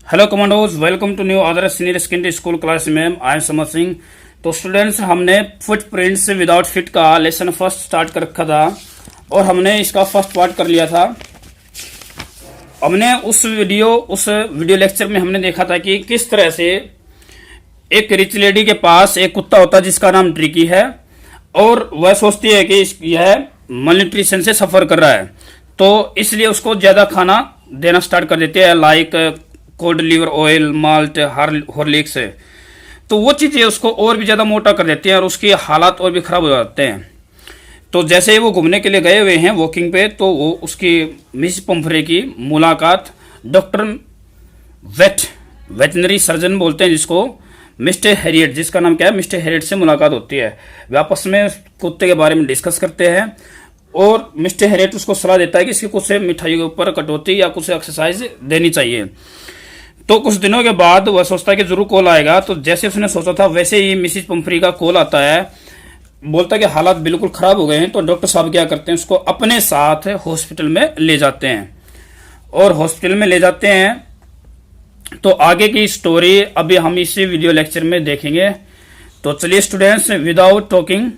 Hello commandos, welcome to new other senior secondary school class ma'am. I am Samar Singh. तो students, हमने footprints without feet का lesson first start कर रखा था और हमने इसका फर्स्ट पार्ट कर लिया था। हमने उस वीडियो लेक्चर में हमने देखा था कि किस तरह से एक रिच लेडी के पास एक कुत्ता होता है जिसका नाम ट्रिकी है और वह सोचती है कि यह मलन्यूट्रिशन से सफर कर रहा है, तो इसलिए उसको ज्यादा खाना देना स्टार्ट कर देते हैं, like cold liver oil, malt, Horlicks. तो वो चीजें उसको और भी ज्यादा मोटा कर देती हैं और उसके हालात और भी खराब हो जाते हैं। तो जैसे ही वो घूमने के लिए गए हुए हैं वॉकिंग पे, तो वो उसकी मिस पंफरे की मुलाकात डॉक्टर वेटनरी सर्जन बोलते हैं जिसको, मिस्टर हैरियट, जिसका नाम क्या है, मिस्टर हैरियट से मुलाकात होती है। वे आपस में कुत्ते के बारे में डिस्कस करते हैं और मिस्टर हैरियट उसको सलाह देता है कि इसके कुछ मिठाई के ऊपर कटौती या कुछ एक्सरसाइज देनी चाहिए। तो कुछ दिनों के बाद वह सोचता है कि जरूर कॉल आएगा। तो जैसे उसने सोचा था वैसे ही मिसिज पंफरी का कॉल आता है, बोलता है कि हालात बिल्कुल खराब हो गए हैं। तो डॉक्टर साहब क्या करते हैं, उसको अपने साथ हॉस्पिटल में ले जाते हैं और हॉस्पिटल में ले जाते हैं। तो आगे की स्टोरी अभी हम इसी वीडियो लेक्चर में देखेंगे। तो चलिए स्टूडेंट्स, विदाउट टॉकिंग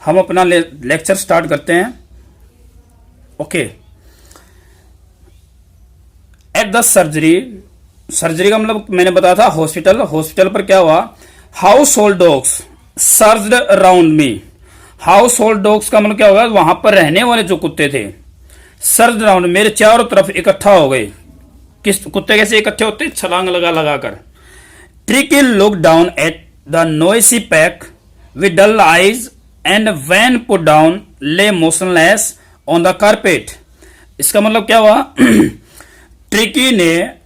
हम अपना लेक्चर स्टार्ट करते हैं। ओके। एट द सर्जरी का मतलब मैंने बताया था हॉस्पिटल पर क्या हुआ, house hold dogs surged around me. House hold dogs का मतलब क्या होगा, वहां पर रहने वाले जो कुत्ते थे, सर्ज्ड अराउंड, मेरे चारों तरफ इकट्ठा हो गए। किस कुत्ते कैसे इकट्ठे होते, छलांग लगा कर। Tricki look down at the noisy pack with dull eyes and when put down lay motionless on the carpet. इसका मतलब क्या हुआ, ट्रिकी ने,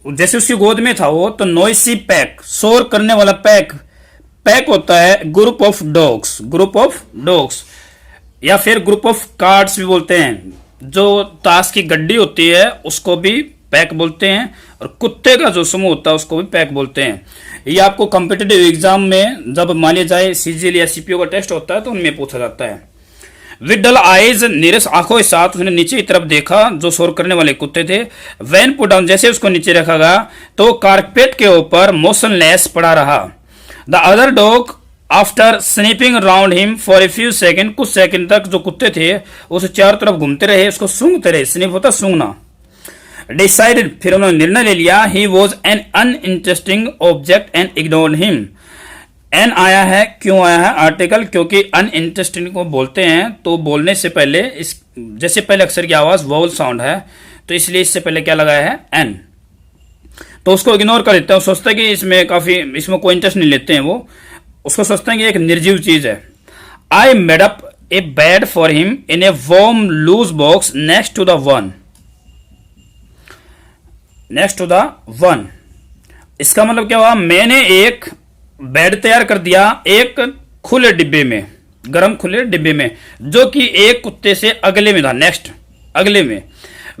जैसे उसकी गोद में था वो, तो नॉइसी पैक, शोर करने वाला पैक होता है ग्रुप ऑफ डॉग्स या फिर ग्रुप ऑफ कार्ड्स भी बोलते हैं। जो ताश की गड्डी होती है उसको भी पैक बोलते हैं और कुत्ते का जो समूह होता है उसको भी पैक बोलते हैं। ये आपको कॉम्पिटिटिव एग्जाम में जब मान लिया जाए सीजीएल या सीपीओ का टेस्ट होता है तो उनमें पूछा जाता है। विद डल आईज, नीरस आंखों के साथ उसने नीचे की तरफ देखा जो शोर करने वाले कुत्ते थे। वैन पुट डाउन, जैसे उसको नीचे रखा गया तो कारपेट के ऊपर मोशनलेस पड़ा रहा। The other dog after snipping around him for a few second, कुछ सेकंड तक जो कुत्ते थे उसे चारों तरफ घूमते रहे, उसको सूंघते रहे। स्निप होता सूंघना। डिसाइडेड, फिर उन्होंने निर्णय ले लिया, he was an uninteresting object and ignored him. An आया है, क्यों आया है आर्टिकल, क्योंकि अनइंटरेस्टिंग को बोलते हैं तो बोलने से पहले जैसे पहले अक्षर की आवाज वॉवल साउंड है तो इसलिए इससे पहले क्या लगाया है, एन। तो उसको इग्नोर कर देते हैं, सोचते हैं कि इसमें कोई इंटरेस्ट नहीं लेते हैं वो, उसको सोचते हैं कि एक निर्जीव चीज है। I made up a bed for him in a warm loose box next to the one. इसका मतलब क्या हुआ, मैंने एक बेड तैयार कर दिया एक खुले डिब्बे में, गर्म खुले डिब्बे में, जो कि एक कुत्ते से अगले में था, नेक्स्ट अगले में।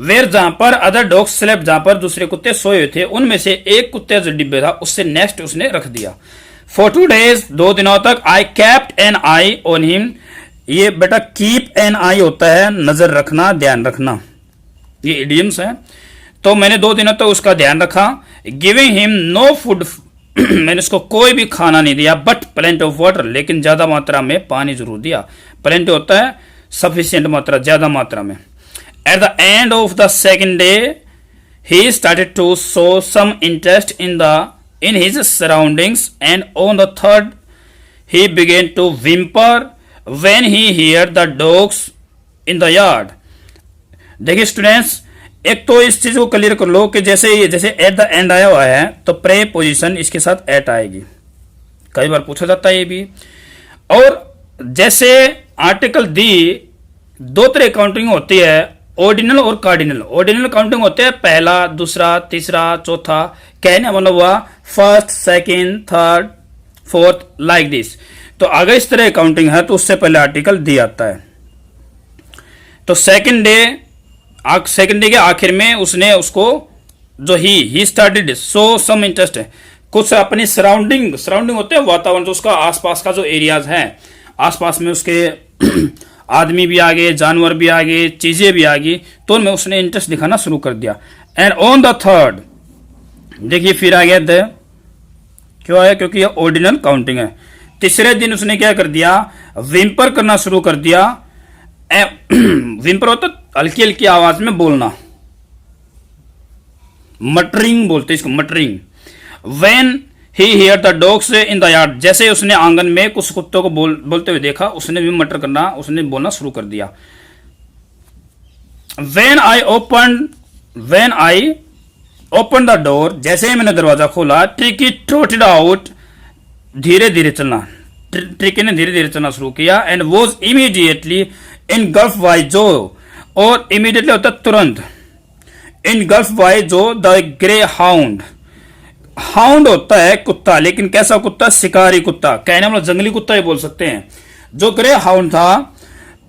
वेर, जहां पर अदर डॉग्स स्लेप्ट, जहां पर दूसरे कुत्ते सोए हुए थे, उनमें से एक कुत्ते जो डिब्बे था उससे नेक्स्ट उसने रख दिया। फॉर 2 days, 2 दिनों तक, I kept an eye on him. ये बेटा कीप एन आई होता है नजर रखना, ध्यान रखना, ये इडियम्स है। तो मैंने 2 दिनों तक उसका ध्यान रखा। गिविंग हिम नो फूड, मैंने उसको कोई भी खाना नहीं दिया, बट प्लेंट ऑफ वाटर, लेकिन ज्यादा मात्रा में पानी जरूर दिया। प्लेंट होता है सफिशिएंट मात्रा, ज्यादा मात्रा में। At the end of the second day he started to show some interest in his surroundings and on the third he began to whimper when he hear the dogs in the yard. देखिए students, एक तो इस चीज को clear कर लो कि जैसे eight the and आया हुआ है तो प्रेपोजिशन इसके साथ एट आएगी, कई बार पूछा जाता है ये भी। और जैसे आर्टिकल दी, 2 तरह काउंटिंग होती है, ऑर्डिनल और कार्डिनल। ऑर्डिनल काउंटिंग होते हैं पहला, दूसरा, तीसरा, चौथा, कहने मतलब हुआ first, second, third, fourth, like this. तो अगर इस तरह काउंटिंग है तो उससे पहले आर्टिकल दी आता है। तो सेकेंड डे के आखिर में उसने उसको जो he started so some interest है, कुछ अपनी सराउंडिंग होते हैं वातावरण, जो उसका आसपास का जो एरियाज है, आसपास में उसके आदमी भी आ गए, जानवर भी आ गए, चीजें भी आ गई, तो उनमें उसने इंटरेस्ट दिखाना शुरू कर दिया। एंड ऑन द थर्ड, देखिए फिर आ गया द, क्यों आया? क्योंकि ये ऑर्डिनल काउंटिंग है। तीसरे दिन उसने क्या कर दिया? विम्पर करना शुरू कर दिया। विम्पर होता हल्की हल्की आवाज में बोलना, मटरिंग बोलते इसको, muttering. When he hear the dogs in the yard, जैसे उसने आंगन में कुछ कुत्तों को बोलते हुए देखा, उसने भी मटर करना, उसने बोलना शुरू कर दिया। When I open the door, जैसे ही मैंने दरवाजा खोला, ट्रिकी ट्रोटेड आउट, धीरे धीरे चलना, ट्रिकी ने धीरे धीरे चलना शुरू किया। And was immediately engulf by Jo, और इमीडिएटली होता तुरंत, engulf by Jo the greyhound. Hound होता है कुत्ता, लेकिन कैसा कुत्ता? शिकारी कुत्ता, कहने मतलब जंगली कुत्ता ही बोल सकते हैं। जो ग्रे हाउंड था,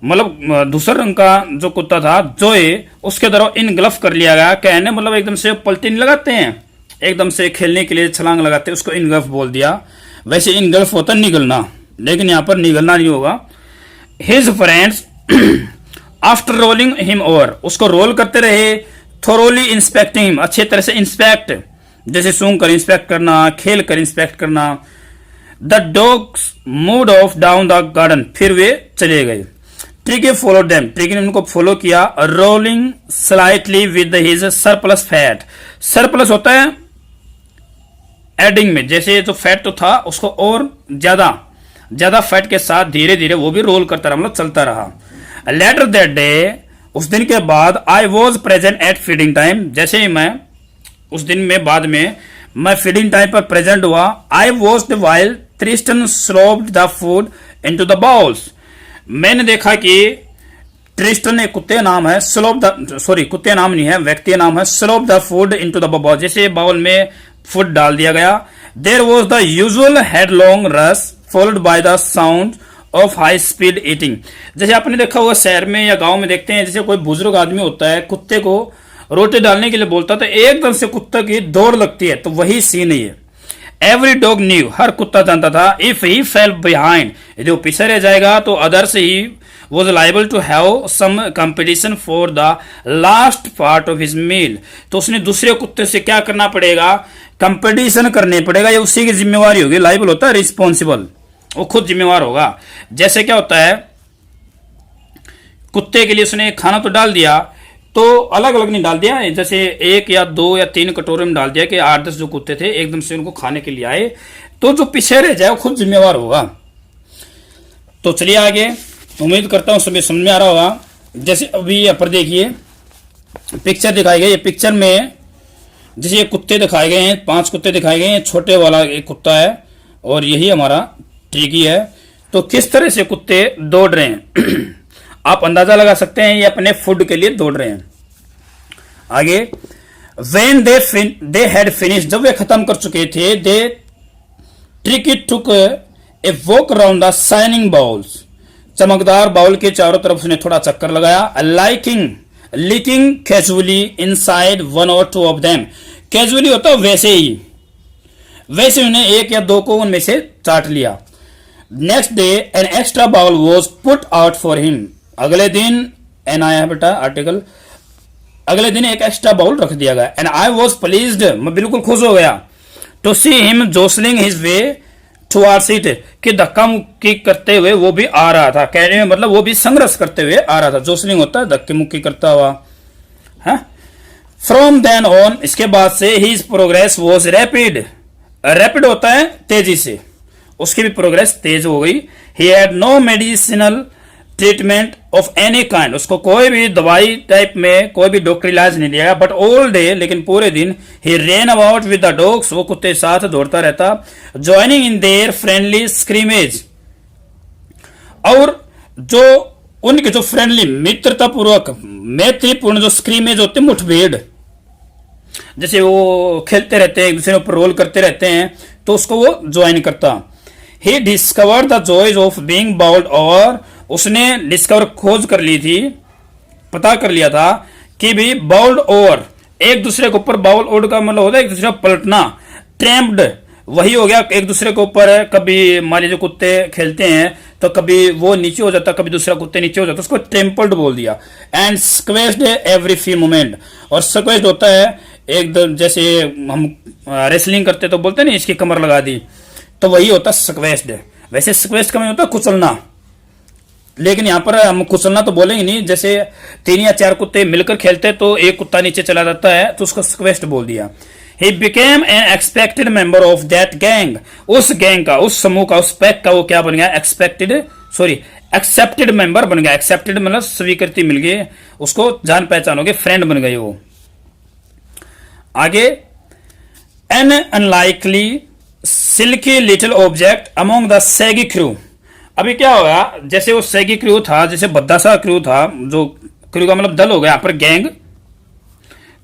मतलब दूसरे रंग का जो कुत्ता था, जोए, उसके द्वारा इनगल्फ कर लिया गया। कहने मतलब एकदम से पलटी नहीं लगाते हैं, एकदम से खेलने के लिए छलांग लगाते हैं, उसको इनगल्फ बोल दिया। वैसे इनगल्फ होता निगलना, लेकिन यहां पर निगलना नहीं होगा। His friends after rolling him over, उसको रोल करते रहे, थोरोली इंस्पेक्टिंग हिम, अच्छे तरह से इंस्पेक्ट, जैसे सूंघ कर इंस्पेक्ट करना, खेल कर इंस्पेक्ट करना। The dogs moved of down the garden, फिर वे चले गए। ट्रिकी फॉलो देम, ट्रिकी ने उनको फॉलो किया। Rolling slightly with his surplus fat, surplus होता है एडिंग में, जैसे जो फैट तो था उसको और ज्यादा फैट के साथ धीरे धीरे वो भी रोल करता रहा, मतलब चलता रहा। लेटर दैट डे, उस दिन के बाद, I was present at feeding time, जैसे ही मैं उस दिन में बाद में मैं फीडिंग टाइम पर प्रेजेंट हुआ। I watched while Tristan sloped the food into the bowls, मैंने देखा कि ट्रिस्टन एक कुत्ते नाम है, कुत्ते नाम नहीं है, व्यक्ति नाम है, slop the food into the bowl, जैसे बाउल में फूड डाल दिया गया। There was the usual headlong rush followed by the sound of high speed eating, जैसे आपने देखा हुआ शहर में या गांव में देखते हैं, जैसे कोई बुजुर्ग आदमी होता है, कुत्ते को रोटी डालने के लिए बोलता तो एकदम से कुत्ते की दौड़ लगती है, तो वही सीन है। एवरी डॉग न्यू, हर कुत्ता जानता था, इफ ही फेल बिहाइंड, यदि वो पीछे रह जाएगा तो others he was liable to have some competition for the last part of his meal, तो उसने दूसरे कुत्ते से क्या करना पड़ेगा? कंपटीशन करने पड़ेगा, ये उसी की जिम्मेवारी होगी। लाइबल होता है रिस्पॉन्सिबल, वो खुद जिम्मेवार होगा। जैसे क्या होता है, कुत्ते के लिए उसने खाना तो डाल दिया, तो अलग अलग नहीं डाल दिया, जैसे 1 या 2 या 3 कटोरे में डाल दिया कि 8-10 जो कुत्ते थे एकदम से उनको खाने के लिए आए, तो जो पीछे रह जाए वो खुद जिम्मेवार होगा। तो चलिए आगे, उम्मीद करता हूं सभी समझ में आ रहा होगा। जैसे अभी यहाँ पर देखिए पिक्चर दिखाई गई, ये पिक्चर में जैसे ये कुत्ते दिखाए गए हैं, 5 कुत्ते दिखाए गए हैं, छोटे वाला एक कुत्ता है और यही हमारा ट्रिकी है। तो किस तरह से कुत्ते दौड़ रहे हैं आप अंदाजा लगा सकते हैं, ये अपने फूड के लिए दौड़ रहे हैं। आगे, वेन दे हैड फिनिश, जब वे खत्म कर चुके थे, they Tricki took a walk around the shining bowls, चमकदार बाउल के चारों तरफ उसने थोड़ा चक्कर लगाया। Licking casually inside 1 or 2 of them, casually होता है वैसे ही, वैसे उन्हें 1 या 2 को उनमें से चाट लिया। Next day an extra bowl was put out for him, अगले दिन, एन आया बेटा आर्टिकल, अगले दिन एक एक्स्ट्रा बाउल रख दिया गया। एंड आई वॉज प्लीज्ड, मैं बिल्कुल खुश हो गया, to see him jostling his way towards it, कि धक्का मुक्की करते हुए वो भी आ रहा था, कहने में मतलब वो भी संघर्ष करते हुए आ रहा था। जोसलिंग होता है धक्के मुक्की करता हुआ। फ्रॉम देन ऑन, इसके बाद से his progress was rapid, rapid होता है तेजी से, उसकी भी प्रोग्रेस तेज हो गई। He had no medicinal treatment of any kind, उसको कोई भी दवाई टाइप में कोई भी डॉक्टर इलाज नहीं दिया। बट ऑल डे, लेकिन पूरे दिन, he ran about with the dogs, वो कुत्ते साथ दौड़ता रहता। Joining in their friendly scrimmage, और जो उनके जो फ्रेंडली मित्रतापूर्वक मैत्रीपूर्ण जो स्क्रीमेज होते, मुठभेड़, जैसे वो खेलते रहते हैं एक दूसरे ऊपर रोल करते रहते हैं, तो उसको वो ज्वाइन करता। He discover the joys of being bowled over, उसने डिस्कवर खोज कर ली थी, पता कर लिया था कि भी बाउल्ड ओवर, एक दूसरे के ऊपर, बाउल ओवर का मतलब होता है एक दूसरे को पलटना। ट्रैम्प्ड वही हो गया, एक दूसरे के ऊपर है, कभी मान लीजिए कुत्ते खेलते हैं तो कभी वो नीचे हो जाता, कभी दूसरा कुत्ते नीचे हो जाता, उसको ट्रैम्पल्ड बोल दिया। एंड स्क्वेस्ड एवरी फ्यू मोमेंट, और स्क्वेस्ड होता है एकदम जैसे हम रेसलिंग करते तो बोलते नहीं इसकी कमर लगा दी, तो वही होता स्क्वेस्ड। वैसे स्क्वेस्ड का मतलब होता कुचलना, लेकिन यहाँ पर हम कुचलना तो बोलेंगे नहीं। जैसे 3 या 4 कुत्ते मिलकर खेलते तो एक कुत्ता नीचे चला जाता है, तो उसको स्क्वेस्ट बोल दिया। He became an expected member of that gang। उस गैंग का, उस समूह का, उस पैक का वो क्या बन गया? एक्सेप्टेड मेंबर बन गया। एक्सेप्टेड मतलब स्वीकृति मिल गई, उसको जान पहचान हो गई, फ्रेंड बन गए वो। आगे, an unlikely silky little object among the saggy crew। अभी क्या होगा, जैसे वो सैगी क्रू था, जैसे भद्दा सा क्रू था, जो क्रू का मतलब दल हो गया यहाँ पर गैंग,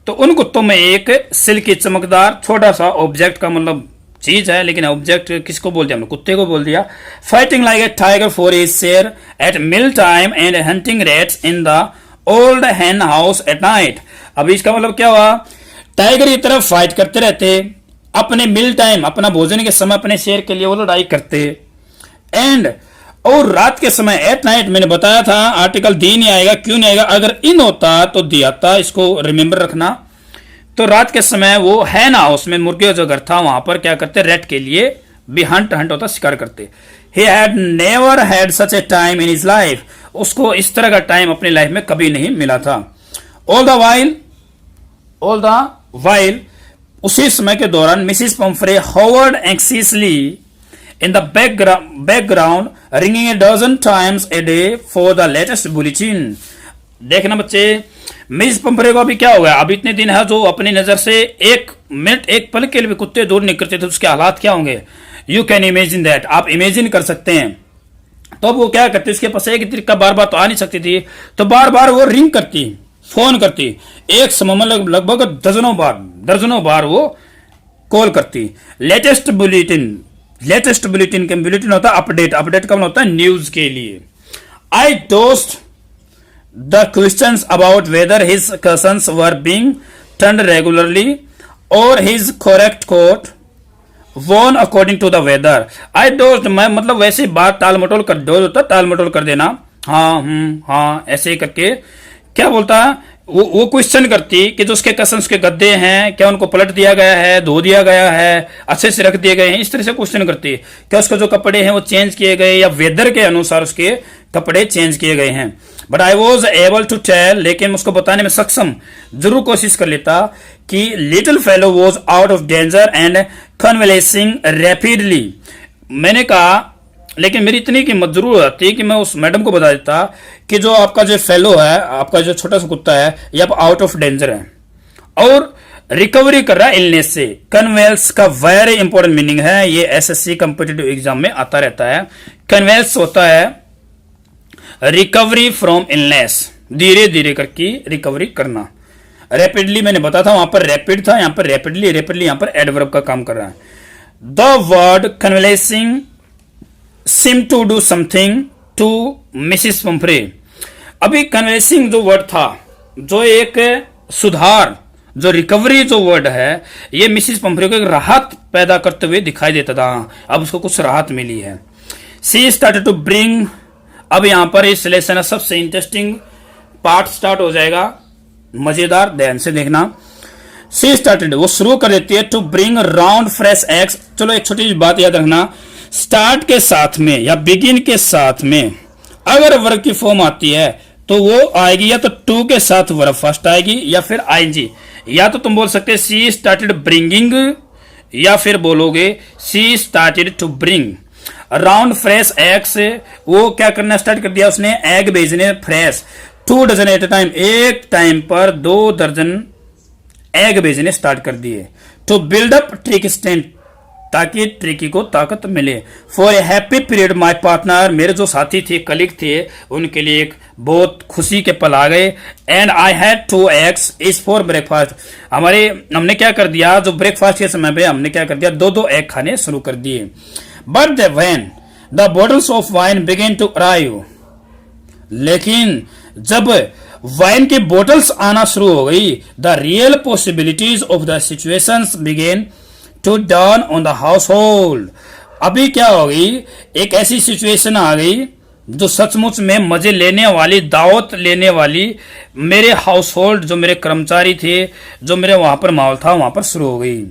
तो उन कुत्तों में एक सिल्की चमकदार छोटा सा ऑब्जेक्ट का मतलब चीज है, लेकिन ऑब्जेक्ट किसको बोल दिया हमने? कुत्ते को बोल दिया। Fighting like a tiger for his share eight mill time and hunting rates in the old hen house at night. अभी इसका मतलब क्या हुआ? टाइगर की तरफ फाइट करते रहते, अपने मिल टाइम, अपना भोजन के समय अपने शेर के लिए वो लड़ाई करते, एंड और रात के समय एट नाइट। मैंने बताया था आर्टिकल दी नहीं आएगा, क्यों नहीं आएगा? अगर इन होता तो दिया था, इसको रिमेंबर रखना। तो रात के समय वो है ना हाउस में, मुर्गे जो घर था वहां पर क्या करते? रेट के लिए भी हंट होता, शिकार करते। He had never had such A time in his life. उसको इस तरह का टाइम अपनी लाइफ में कभी नहीं मिला था। ऑल द वाइल उसी समय के दौरान Mrs Pumphrey hovered anxiously in the background ringing a dozen times a day for the latest bulletin। देखना बच्चे, मिस पंपरे को अभी क्या हो गया? अभी इतने दिन है जो अपनी नजर से 1 मिनट 1 पल के लिए भी कुत्ते दूर नहीं करते थे, उसके हालात क्या होंगे? You can imagine that. आप इमेजिन कर सकते हैं। तो अब वो क्या करती? इसके पास एक तरीका बार बार तो आ नहीं सकती थी, तो बार बार वो रिंग करती, फोन करती, एक समय में लगभग दर्जनों बार वो कॉल करती। लेटेस्ट बुलेटिन के बुलेटिन होता है अपडेट का मतलब होता है न्यूज के लिए। I dodged the questions about whether his cousins were being turned regularly और his correct coat worn according to the weather. I dodged मैं मतलब वैसे बात टाल मटोल कर देना, हाँ ऐसे ही करके क्या बोलता है वो क्वेश्चन करती कि जो उसके कजन्स के गद्दे हैं क्या उनको पलट दिया गया है, धो दिया गया है, अच्छे से रख दिए गए हैं, इस तरह से क्वेश्चन करती। क्या उसके जो कपड़े हैं वो चेंज किए गए या वेदर के अनुसार उसके कपड़े चेंज किए गए हैं। But I was able to tell, लेकिन उसको बताने में सक्षम जरूर कोशिश कर लेता कि little fellow was out of danger and convalescing rapidly. मैंने कहा लेकिन मेरी इतनी कीमत जरूर आती कि मैं उस मैडम को बता देता कि जो आपका जो फेलो है, आपका जो छोटा सा कुत्ता है, ये अब आउट ऑफ डेंजर है और रिकवरी कर रहा है इलनेस से। कन्वेल्स का वेरी इंपॉर्टेंट मीनिंग है, ये एसएससी कॉम्पिटिटिव एग्जाम में आता रहता है। कन्वेल्स होता है रिकवरी फ्रॉम इलनेस, धीरे धीरे करके रिकवरी करना। रैपिडली मैंने बताया था, वहां पर रैपिड था, यहां पर रैपिडली यहां पर एडवर्ब का काम कर रहा है। The word convalescing seem to do something to Mrs Pumphrey. अभी कन्वेंसिंग जो वर्ड था, जो एक सुधार, जो रिकवरी जो वर्ड है, ये मिसिस पंफ्रे को एक राहत पैदा करते हुए दिखाई देता था। अब उसको कुछ राहत मिली है। सी स्टार्टेड टू ब्रिंग, अब यहां पर इस लेसन का सबसे इंटरेस्टिंग पार्ट स्टार्ट हो जाएगा, मजेदार, ध्यान से देखना। सी स्टार्टेड, वो शुरू कर देती है, to bring round fresh eggs. चलो एक छोटी सी बात याद रखना, स्टार्ट के साथ में या बिगिन के साथ में अगर वर्ब की फॉर्म आती है तो वो आएगी या तो टू के साथ वर्ब फर्स्ट आएगी या फिर आईएनजी। या तो तुम बोल सकते सी स्टार्टेड ब्रिंगिंग या फिर बोलोगे she started to bring round fresh eggs. वो क्या करना स्टार्ट कर दिया उसने? एग भेजने fresh, 2 dozen at a time, एक टाइम पर 2 दर्जन एग भेजने स्टार्ट कर दिए। To build up Tricki's strength, ताकि ट्रिकी को ताकत मिले। For a happy period my partner, मेरे जो साथी थे, कलीग थे, उनके लिए एक बहुत खुशी के पल आ गए। And I had 2 eggs is for breakfast, हमने क्या कर दिया, जो ब्रेकफास्ट के समय पे हमने क्या कर दिया, 2 एग खाने शुरू कर दिए। But when the bottles of wine begin to arrive, लेकिन जब वाइन की बोटल्स आना शुरू हो गई, the real possibilities of the situations began to dawn on the household. अभी क्या हो गई, एक ऐसी सिचुएशन आ गई जो सचमुच में मजे लेने वाली, दावत लेने वाली मेरे हाउस होल्ड, जो मेरे कर्मचारी थे, जो मेरे वहां पर माहौल था, वहां पर शुरू हो गई।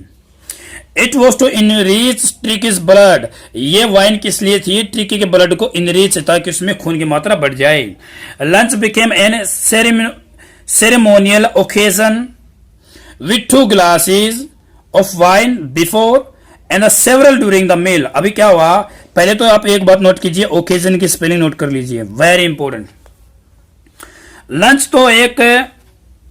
It was to enrich Tricki's blood, ये वाइन किस लिए थी? ट्रिकी के ब्लड को इनरीच, ताकि उसमें खून की मात्रा बढ़ जाए। Lunch became an ceremonial occasion with 2 glasses of wine before and several during the meal. अभी क्या हुआ, पहले तो आप एक बात नोट कीजिए, ओकेजन की स्पेलिंग नोट कर लीजिए, वेरी इंपॉर्टेंट। लंच तो एक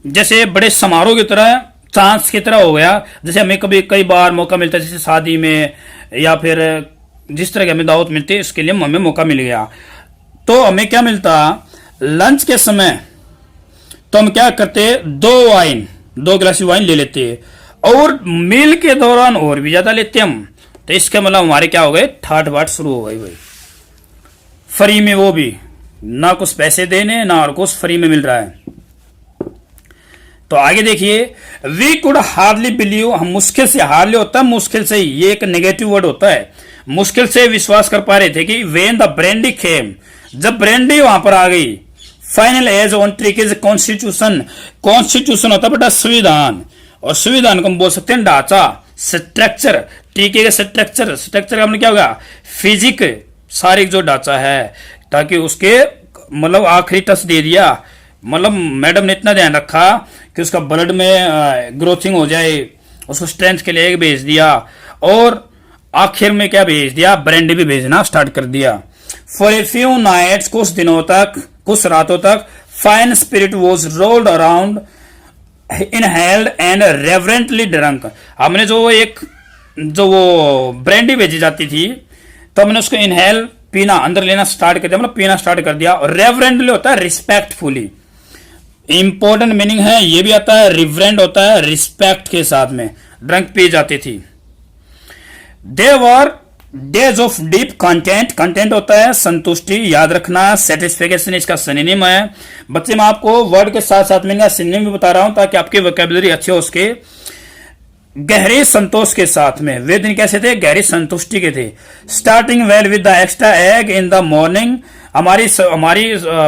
जैसे बड़े समारोह की तरह, चांस की तरह हो गया। जैसे हमें कभी कई बार मौका मिलता है, जैसे शादी में या फिर जिस तरह की हमें दावत मिलती है, इसके लिए हमें मौका मिल गया। तो हमें क्या मिलता, लंच के समय तो हम क्या करते, 2 गिलास वाइन ले लेते, और मील के दौरान और भी ज्यादा लेते हम। तो इसका मतलब हमारे क्या हो गए, ठाट बाट शुरू हो गई भाई, फ्री में, वो भी ना कुछ पैसे देने ना और कुछ, फ्री में मिल रहा है। तो आगे देखिए, वी कुड हार्डली बिलीव, हम मुश्किल से, हार्डली होता है मुश्किल से, ये एक नेगेटिव वर्ड होता है, मुश्किल से विश्वास कर पा रहे थे कि वेन द ब्रेंडी खेम, जब ब्रेंडी वहां पर आ गई, final edge on Tricki's constitution, constitution होता है बेटा संविधान, और संविधान को हम बोल सकते हैं ढांचा, स्ट्रक्चर, टीके का स्ट्रक्चर, स्ट्रक्चर का मतलब क्या होगा, फिजिक, शारीरिक जो ढांचा है, ताकि उसके मतलब आखिरी टच दे दिया। मतलब मैडम ने इतना ध्यान रखा कि उसका ब्लड में ग्रोथिंग हो जाए, उसको स्ट्रेंथ के लिए भेज दिया, और आखिर में क्या भेज दिया, ब्रांडी भी भेजना स्टार्ट कर दिया। फॉर ए फ्यू नाइट्स, कुछ दिनों तक, कुछ रातों तक, fine spirit was rolled around inhaled and reverently drunk. हमने जो वो ब्रांडी भेजी जाती थी, तो हमने उसको इनहेल, पीना, अंदर लेना स्टार्ट कर दिया, मतलब पीना स्टार्ट कर दिया। और रेवरेंटली होता है रिस्पेक्टफुली, इंपॉर्टेंट मीनिंग है ये भी आता है, रिवरेंट होता है रिस्पेक्ट के साथ में ड्रंक पी जाती थी। They were days of deep content, content होता है संतुष्टि, याद रखना, सेटिस्फेक्शन इसका सिनोनिम है। बच्चे मैं आपको वर्ड के साथ साथ में सिनोनिम भी बता रहा हूं, ताकि आपकी वोकैबुलरी अच्छी हो उसके। गहरे संतोष के साथ में, वे दिन कैसे थे, गहरी संतुष्टि के थे। Starting well with the extra egg in the morning, हमारी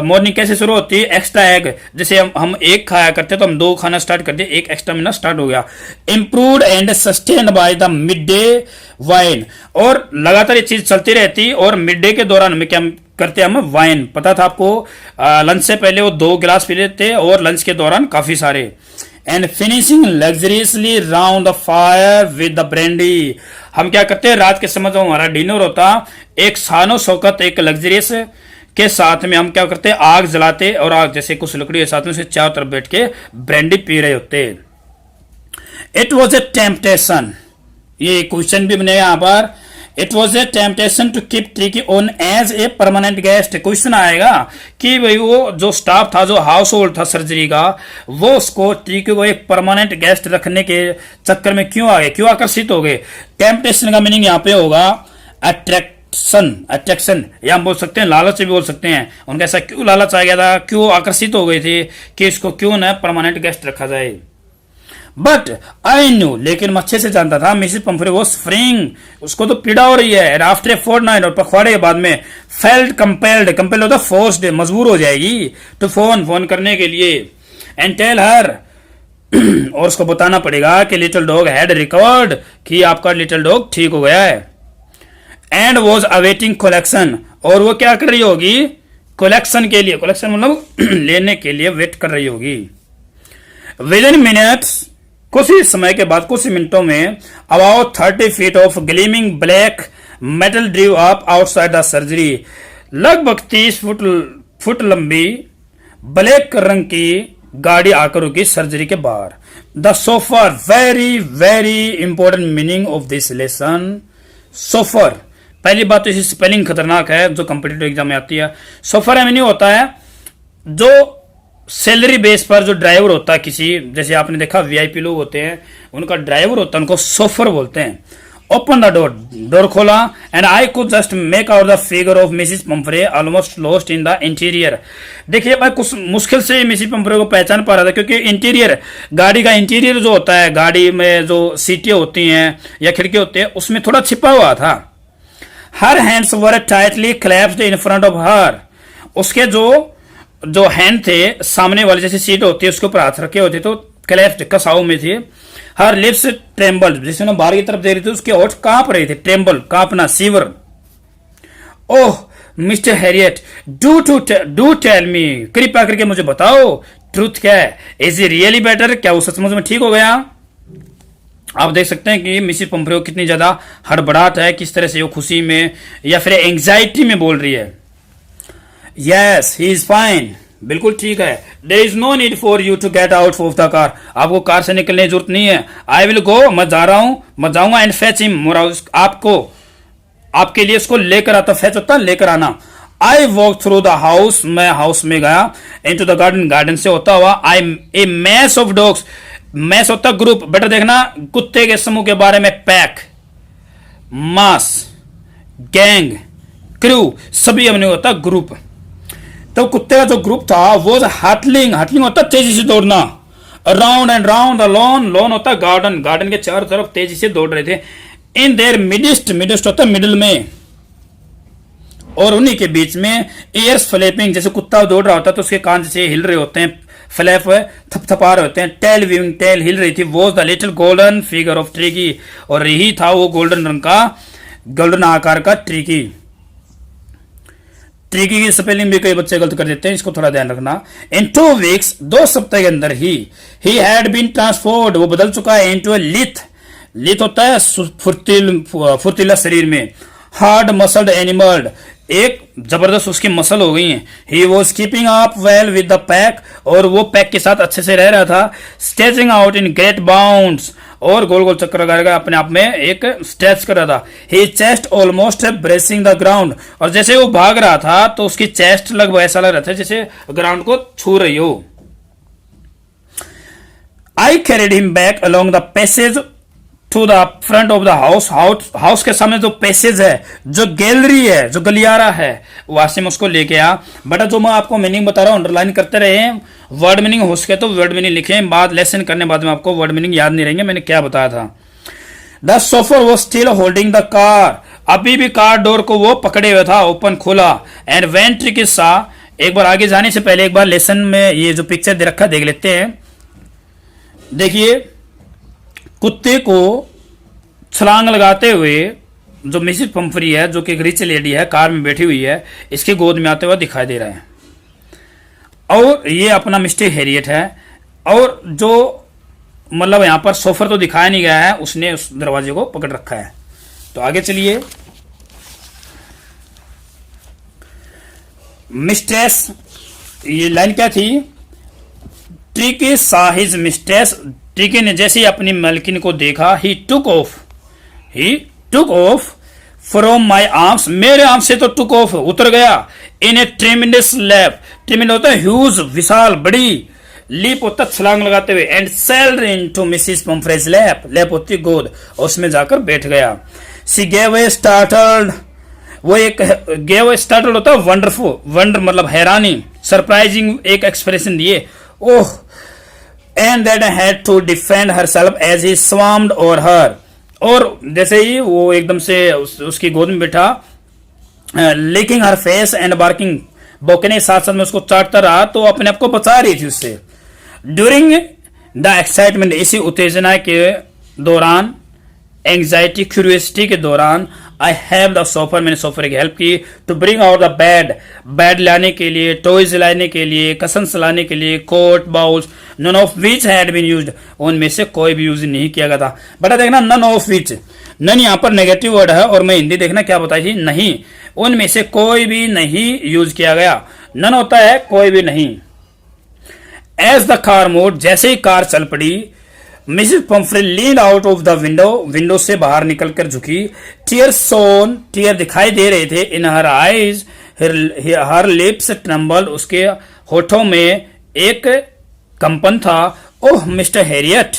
मॉर्निंग कैसे शुरू होती है, एक्स्ट्रा एग, जैसे हम एक खाया करते तो हम 2 खाना स्टार्ट करते, एक एक्स्ट्रा मिलना स्टार्ट हो गया। Improved and sustained by the mid day wine, और लगातार ये चीज चलती रहती, और मिड डे के दौरान में क्या करते हम, वाइन, पता था आपको, लंच से पहले वो 2 गिलास पी लेते, और लंच के दौरान काफी सारे। And finishing luxuriously round the fire with the brandy, हम क्या करते हैं, रात के समय जो हमारा डिनर होता, एक शानो शौकत, एक लग्जरियस के साथ में हम क्या करते, आग जलाते, और आग जैसे कुछ लकड़ी के साथ में से चारों तरफ बैठ के ब्रांडी पी रहे होते। इट वॉज ए टेम्पटेशन, ये क्वेश्चन भी बनेगा यहाँ पर, it was a temptation to keep Tricki on as a permanent guest. Question आएगा कि भाई वो जो स्टाफ था, जो हाउस होल्ड था सर्जरी का, वो उसको ट्रिकी को एक परमानेंट गेस्ट रखने के चक्कर में क्यों आ गए, क्यों आकर्षित हो गए। टेम्पटेशन का मीनिंग यहाँ पे होगा अट्रैक्शन, या हम बोल सकते हैं लालच भी बोल सकते हैं। उनका ऐसा क्यों लालच आ गया था, क्यों आकर्षित हो गए थे कि इसको क्यों ना परमानेंट गेस्ट रखा जाए। बट आई न्यू, लेकिन मैं अच्छे से जानता था, मिसेस पंफ्रे वो फ्रीइंग, उसको तो पीड़ा हो रही है। आफ्टर ए फोर्टनाइट, और पखवाड़े के बाद में, फेल्ट कंपेल्ड, कंपेल्ड होता फोर्स्ड, मजबूर हो जाएगी, तो फोन करने के लिए, एंड टेल हर, और उसको बताना पड़ेगा कि लिटिल डॉग हैड रिकवर्ड, कि आपका लिटिल डॉग ठीक हो गया है। एंड वॉज अवेटिंग कलेक्शन, और वो क्या कर रही होगी, कलेक्शन के लिए, कलेक्शन मतलब लेने के लिए वेट कर रही होगी। विद इन मिनट्स, कुछ ही समय के बाद, कुछ ही मिनटों में, about 30 feet of gleaming black metal ड्रीव up outside the surgery, लगभग 30 फुट लंबी ब्लैक रंग की गाड़ी आकर रुकी सर्जरी के बाहर। The so far, very very important meaning of this lesson, so far. पहली बात तो इसकी स्पेलिंग खतरनाक है, जो कॉम्पिटिटिव एग्जाम में आती है। सोफर मीनिंग होता है जो सैलरी बेस पर जो ड्राइवर होता है किसी, जैसे आपने देखा वीआईपी लोग होते हैं, उनका ड्राइवर होता है, उनको सोफर बोलते हैं। ओपन द डोर, डोर खोला, and I could just make out the figure of Mrs Pomfrey almost lost in the interior. देखिए मैं कुछ मुश्किल से मिसिस पंफ्रे को पहचान पा रहा था, क्योंकि इंटीरियर, गाड़ी का इंटीरियर जो होता है, गाड़ी में जो सीटें होती हैं या खिड़की होती है, उसमें थोड़ा छिपा हुआ था। Her hands were tightly clapped in front of her, उसके जो हैंड थे सामने वाले जैसे सीट होती है उसके ऊपर हाथ रखे होते तो क्लेफ्ट कसाऊ में थे। हर लिप्स ट्रेम्बल, जैसे उन्हें बाहर की तरफ दे रही थी उसके होठ कांप रहे थे, ट्रेम्बल कांपना, shiver. Oh Mr Herriot, do tell me, कृपया करके मुझे बताओ ट्रूथ क्या है, इज इट रियली बेटर, क्या वो सचमुच में ठीक हो गया। आप देख सकते हैं कि मिसिस पोम्फ्रे कितनी ज्यादा हड़बड़ाहट है, किस तरह से वो खुशी में या फिर एंग्जाइटी में बोल रही है। यस ही इज फाइन, बिल्कुल ठीक है। There is no need for you to get out of the car, आपको कार से निकलने की जरूरत नहीं है। आई विल गो, मैं जा रहा हूं, मैं जाऊंगा एंड फेच हिम, आपको आपके लिए उसको लेकर आता, फेच होता लेकर आना। I walk through the house, मैं हाउस में गया, इनटू द गार्डन, गार्डन से होता हुआ। आई ए मैस ऑफ डॉग्स, मैस होता ग्रुप, बेटा देखना कुत्ते के समूह के बारे में, पैक, मास, गैंग, क्रू, सभी हमने होता ग्रुप। तो कुत्ते का जो ग्रुप था वो हाटलिंग, हाटलिंग होता तेजी से दौड़ना, round and round the lawn, lawn होता गार्डन, गार्डन के चारों तरफ तेजी से दौड़ रहे थे। इन देयर मिडिस्ट, मिडिस्ट होता मिडिल में, और उन्हीं के बीच में ईयर्स फ्लैपिंग, जैसे कुत्ता दौड़ रहा होता तो उसके कान जैसे हिल रहे होते हैं, फ्लैप थपथपा रहे होते हैं, टेल वीविंग, टेल हिल रही थी। वो the little golden figure of tricky, और यही था वो गोल्डन रंग का, गोल्डन आकार का ट्रिकी। ट्रिकी की स्पेलिंग भी कई बच्चे गलत कर देते हैं, इसको थोड़ा ध्यान रखना। इन 2 वीक्स, 2 सप्ताह के अंदर ही हैड बीन ट्रांसफॉर्ड, वो बदल चुका है, इनटू ए लिथ, लिथ होता है फुर्तीला शरीर में, हार्ड मसल्ड एनिमल, एक जबरदस्त उसकी मसल हो गई है। He was keeping up well with the pack, और वो पैक के साथ अच्छे से रह रहा था। Stretching out in great bounds, और गोल गोल चक्कर लगाएगा अपने आप में एक स्ट्रेच कर रहा था। He chest almost brushing the ground, और जैसे वो भाग रहा था तो उसकी चेस्ट लगभग ऐसा लग रहा था जैसे ग्राउंड को छू रही हो। I carried him back along the passage to the front of the house, house के सामने जो पैसेज है, जो गैलरी है, जो गलियारा है, वहां से मैं उसको लेके आ। बेटा जो मैं आपको मीनिंग बता रहा हूं अंडरलाइन करते रहे, वर्ड मीनिंग हो सके तो वर्ड मीनिंग लिखें, बाद लेसन करने बाद में आपको वर्ड मीनिंग याद नहीं रहेंगे मैंने क्या बताया था। The so far was still holding the car, अभी भी कार डोर को वो पकड़े हुए था, ओपन खोला। एंड वेन ट्रिकी सा, एक बार आगे जाने से पहले एक बार लेसन में ये जो पिक्चर दे रखा देख लेते हैं। देखिए कुत्ते को छलांग लगाते हुए जो मिसिस पंफरी है, जो कि एक रिच लेडी है, कार में बैठी हुई है, इसके गोद में आते हुए दिखाई दे रहा है। और ये अपना मिस्टर हैरियट है, और जो मतलब यहां पर सोफर तो दिखाया नहीं गया है, उसने उस दरवाजे को पकड़ रखा है। तो आगे चलिए। मिस्ट्रेस, ये लाइन क्या थी, ट्रिकी सा हिज मिस्ट्रेस, ट्रिकी ने जैसे ही अपनी मलकिन को देखा, he took off from my arms, मेरे आर्म से तो टुक ऑफ उतर गया, इन ए ट्रेमेंडस लैप, ट्रेमेंडस होता है ह्यूज, विशाल, बड़ी, लीप होता छलांग लगाते हुए, and sailed into Mrs Pumphrey's lap, lap होती गोद, और उसमें जाकर बैठ गया। सी गेव ए स्टार्टल्ड, वो एक गेव ए स्टार्टल्ड होता है वंडरफुल, वंडर मतलब हैरानी, सरप्राइजिंग एक एक्सप्रेशन दिए, oh, and that had to defend herself as he swarmed over her, और जैसे ही वो एकदम से उसकी गोद में बैठा, licking her face and barking, भौंकने साथ साथ में उसको चाटता रहा, तो अपने आप को बचा रही थी उससे। ड्यूरिंग द एक्साइटमेंट, इसी उत्तेजना के दौरान, एंग्जाइटी क्यूरियोसिटी के दौरान, आई हैव द सोफर, मैंने सोफर की हेल्प की, to bring out the bed, bed लाने के लिए, टॉयज लाने के लिए, कसन्स लाने के लिए, coat, bowls, none of which had been used, उनमें से कोई भी यूज नहीं किया गया था। बेटा देखना नन ऑफ विच, नन यहाँ पर नेगेटिव वर्ड है, और मैं हिंदी देखना क्या बताई थी, नहीं, उनमें से कोई भी नहीं यूज किया गया। नन होता है कोई भी नहीं। एज द कार मूव्ड, जैसे ही कार चल पड़ी, Mrs Pomfrey lean out of the window, window से बाहर निकलकर झुकी। टीयर सोन, टीयर दिखाई दे रहे थे, in her eyes, her lips trembled, उसके होठों में एक कंपन था। Oh Mr Herriot,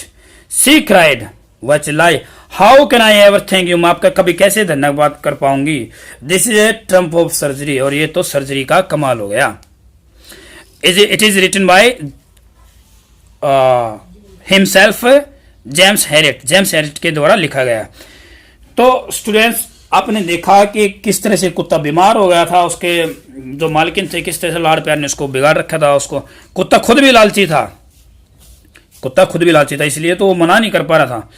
she cried, वह चिल्लाई, how can I ever thank you, मैं आपका कभी कैसे धन्यवाद कर पाऊंगी, this is a triumph of surgery, और ये तो सर्जरी का कमाल हो गया। It is written by himself, James Herriot, James Herriot के द्वारा लिखा गया। तो स्टूडेंट्स आपने देखा कि किस तरह से कुत्ता बीमार हो गया था, उसके जो मालकिन थे किस तरह से लाड़ प्यार ने उसको बिगाड़ रखा था। उसको कुत्ता खुद भी लालची था, कुत्ता खुद भी लालची था, इसलिए तो वो मना नहीं कर पा रहा था।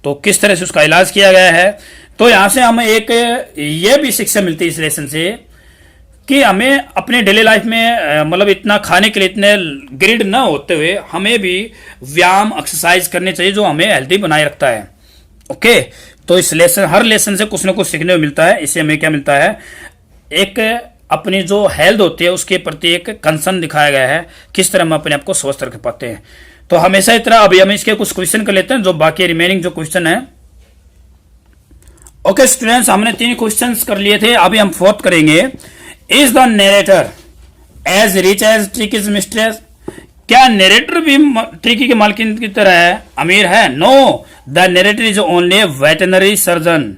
तो किस तरह से उसका इलाज किया गया है। तो यहां से हमें एक ये भी शिक्षा मिलती है इस लेसन से कि हमें अपने डेली लाइफ में मतलब इतना खाने के लिए इतने ग्रिड ना होते हुए हमें भी व्यायाम एक्सरसाइज करनी चाहिए जो हमें हेल्दी बनाए रखता है। ओके, तो इस लेसन, हर लेसन से कुछ ना कुछ सीखने को मिलता है। इससे हमें क्या मिलता है, एक अपनी जो हेल्थ होती है उसके प्रति एक कंसर्न दिखाया गया है, किस तरह हम अपने आप को स्वस्थ रख पाते हैं। तो हमेशा इस तरह अभी हम इसके कुछ क्वेश्चन कर लेते हैं, जो बाकी रिमेनिंग जो क्वेश्चन है। ओके स्टूडेंट्स, हमने 3 क्वेश्चंस कर लिए थे, अभी हम 4th करेंगे। Is the narrator as rich as Tricki's mistress? क्या नरेटर भी ट्रिकी के मालकिन की तरह है, अमीर है? No, the narrator is only veterinary surgeon.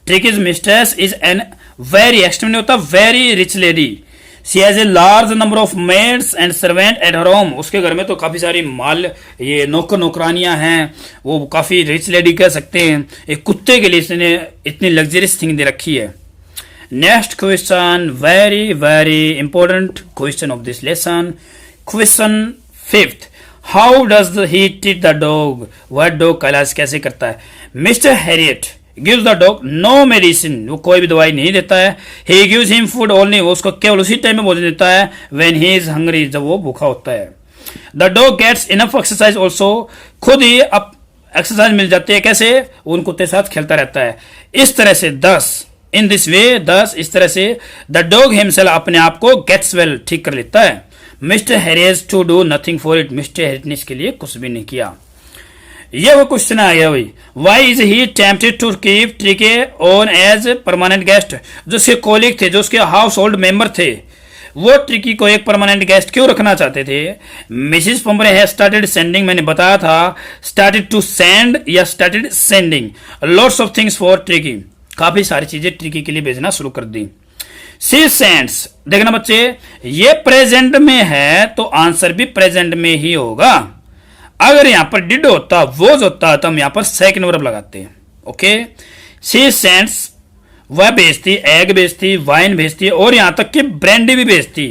Tricki's mistress is an very extremely होता very rich lady. She has a large number of maids and servant at her home. उसके घर में तो काफी सारी माल ये नौकर नौकरानियां हैं, वो काफी रिच लेडी कह सकते हैं। एक कुत्ते के लिए इसने इतनी लग्जरियस थिंग दे रखी है। Next question, very very important question of this lesson, question 5th, how does he treat the dog? वह डॉग का इलाज कैसे करता है? Mister Herriot gives the dog no medicine, वो कोई भी दवाई नहीं देता है। He gives him food only, वो उसको केवल उसी टाइम में भोजन देता है। व्हेन ही इज हंग्री, जब वो भूखा होता है। The dog gets enough exercise also, खुद ही अब एक्सरसाइज मिल जाती है। कैसे? उन कुत्ते के साथ खेलता रहता है। इस तरह से 10 इन दिस वे, 10 इस तरह से द डॉग हिमसेल्फ अपने आप को गेट्स वेल, ठीक कर लेता है। Mr Herriot to do nothing for it, Mr Herriot ने इसके लिए कुछ भी नहीं किया। ये वो क्वेश्चन आ गया भाई, why is he tempted to keep Tricki on as permanent guest? जो उसके कोलिग थे, जो उसके हाउस होल्ड मेंबर थे, वो ट्रिकी को एक परमानेंट गेस्ट क्यों रखना चाहते थे? मिसिस पंपरे हैज स्टार्टेड सेंडिंग, मैंने बताया था स्टार्टेड टू सेंड या started sending lots of things for tricky, काफी सारी चीजें ट्रिकी के लिए भेजना शुरू कर दी। सी सेंड्स, देखना बच्चे, ये प्रेजेंट में है तो आंसर भी प्रेजेंट में ही होगा। अगर यहां पर डिड होता, वोज होता, तो हम यहां पर सेकंड वर्ब लगाते हैं। ओके, सी सेंड्स, वह भेजती, एग भेजती, वाइन भेजती और यहां तक कि ब्रांडी भी भेजती।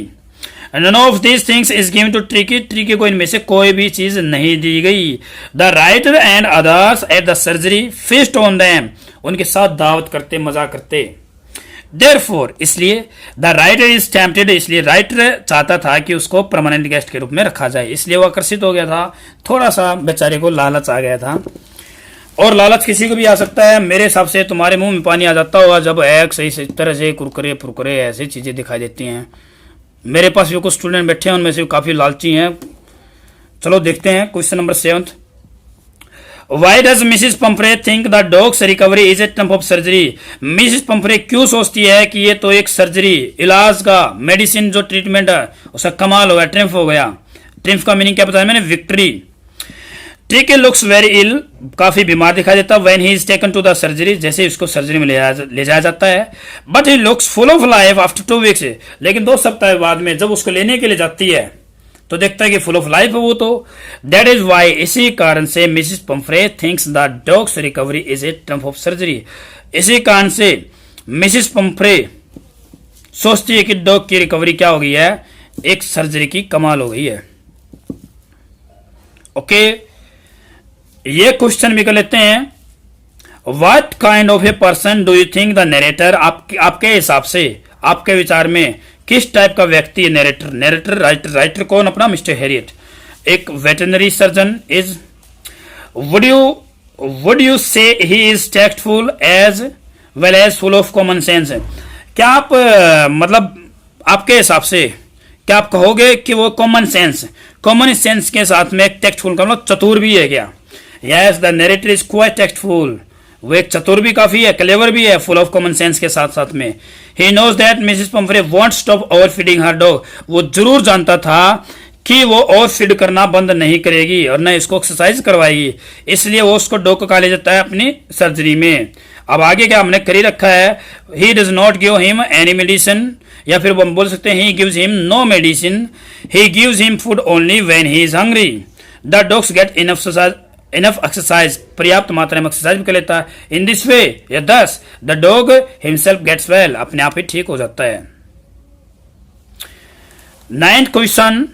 None of these things is given to Tricki, Tricki को इनमें से कोई भी चीज नहीं दी गई। The writer and others at the surgery feast on them, उनके साथ दावत करते, मजा करते। Therefore, इसलिए द राइटर इज टेम्प्टेड, इसलिए राइटर चाहता था कि उसको परमानेंट गेस्ट के रूप में रखा जाए, इसलिए वो आकर्षित हो गया था। थोड़ा सा बेचारे को लालच आ गया था, और लालच किसी को भी आ सकता है। मेरे हिसाब से तुम्हारे मुंह में पानी आ जाता होगा जब एक सही तरह से कुरकुरे फुरकुरे ऐसी चीजें दिखाई देती हैं। मेरे पास भी कुछ स्टूडेंट बैठे हैं, उनमें से काफी लालची हैं। चलो देखते हैं question number 7th। Why does Mrs. Pumphrey think the dog's recovery is a trump of surgery? Mrs. Pumphrey क्यों सोचती है कि ये तो एक सर्जरी, इलाज का, मेडिसिन जो ट्रीटमेंट है उसका कमाल हो गया, ट्रिम्फ हो गया। ट्रिम्फ का मीनिंग क्या बताया मैंने? Victory. Tricki looks very ill, काफी बीमार दिखाई देता है। When he is taken to the surgery, जैसे उसको सर्जरी में ले जाया जाता है। But he looks full of life after 2 weeks, लेकिन 2 सप्ताह बाद में जब उसको लेने के लिए जाती है तो देखता है कि फुल ऑफ लाइफ है वो तो। दैट इज वाई, इसी कारण से Mrs Pomfrey thinks the dogs recovery is a triumph of surgery, इसी कारण से मिसिस पंफ्रे सोचती है कि डॉग की रिकवरी क्या हो गई है, एक सर्जरी की कमाल हो गई है। ओके, ये क्वेश्चन भी कर लेते हैं। What kind of a person do you think the narrator, आपके हिसाब से, आपके विचार में किस टाइप का व्यक्ति है नरेटर? नरेटर राइटर कौन अपना? मिस्टर हैरियट, एक veterinary surgeon is. Would you say he is tactful as well as full of common sense? क्या आप मतलब आपके हिसाब से क्या आप कहोगे कि वो कॉमन सेंस के साथ में एक टैक्टफुल का मतलब चतुर भी है क्या? Yes, the narrator is quite tactful, वो एक चतुर भी काफी है, क्लेवर भी है, फुल ऑफ कॉमन सेंस के साथ साथ में। He knows that Mrs Pumphrey won't stop overfeeding her dog, वो जरूर जानता था कि वो ओवर फीड करना बंद नहीं करेगी और न इसको एक्सरसाइज करवाएगी, इसलिए वो उसको डॉग को ले जाता है अपनी सर्जरी में। अब आगे क्या हमने कर ही रखा है, he does not give him any medicine, या फिर हम बोल सकते हैं he gives him no medicine, he gives him food only when he is hungry. The dogs get enough enough exercise, पर्याप्त मात्रा में एक्सरसाइज भी कर लेता है। इन दिस वे या thus the dog himself gets well, अपने आप ही ठीक हो जाता है। 9th question,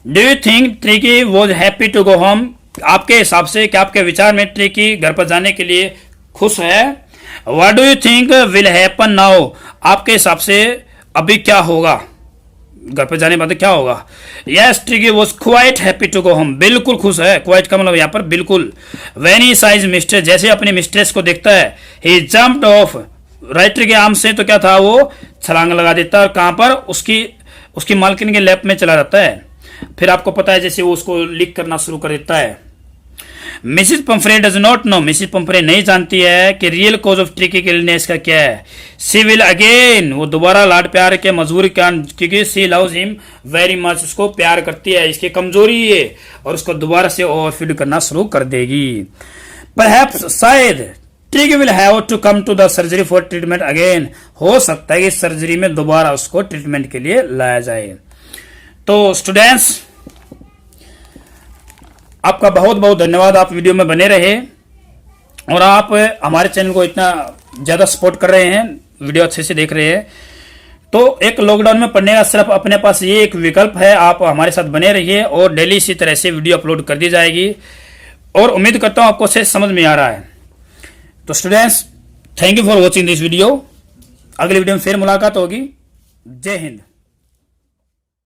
do you think Tricki was happy to go home? आपके हिसाब से, क्या आपके विचार में ट्रिकी घर पर जाने के लिए खुश है? What do you think will happen now? आपके हिसाब से अभी क्या होगा, घर पर जाने के बाद क्या होगा? Yes, Tricki was quite happy to go home, बिल्कुल खुश है। क्वाइट का मतलब यहाँ पर बिल्कुल। व्हेन ही साइज मिस्ट्रेस, जैसे अपनी मिस्ट्रेस को देखता है, ही जंप्ड ऑफ, राइटर के आर्म से तो क्या था, वो छलांग लगा देता है। और कहां पर? उसकी मालकिन के लैप में चला जाता है। फिर आपको पता है जैसे वो उसको लीक करना शुरू कर देता है। Mrs Pomfrey does not know, Mrs Pomfrey नहीं जानती है कि रियल कॉज ऑफ ट्रिकी की इलनेस का क्या है। सी विल अगेन, वो दोबारा लाड प्यार के मजबूर क्योंकि सी लव्स हिम वेरी मच, उसको प्यार करती है, इसकी कमजोरी है, और उसको दोबारा से ओवरफीड करना शुरू कर देगी। परहैप्स, शायद Tricki will have to come to the surgery for treatment again, हो सकता है कि सर्जरी में दोबारा उसको ट्रीटमेंट के लिए लाया जाए। तो स्टूडेंट्स, आपका बहुत बहुत धन्यवाद, आप वीडियो में बने रहे और आप हमारे चैनल को इतना ज़्यादा सपोर्ट कर रहे हैं, वीडियो अच्छे से देख रहे हैं। तो एक लॉकडाउन में पढ़ने का सिर्फ अपने पास ये एक विकल्प है, आप हमारे साथ बने रहिए और डेली इसी तरह से वीडियो अपलोड कर दी जाएगी, और उम्मीद करता हूँ आपको से समझ में आ रहा है। तो students, thank you for watching this video. अगली वीडियो में फिर मुलाकात होगी। जय हिंद।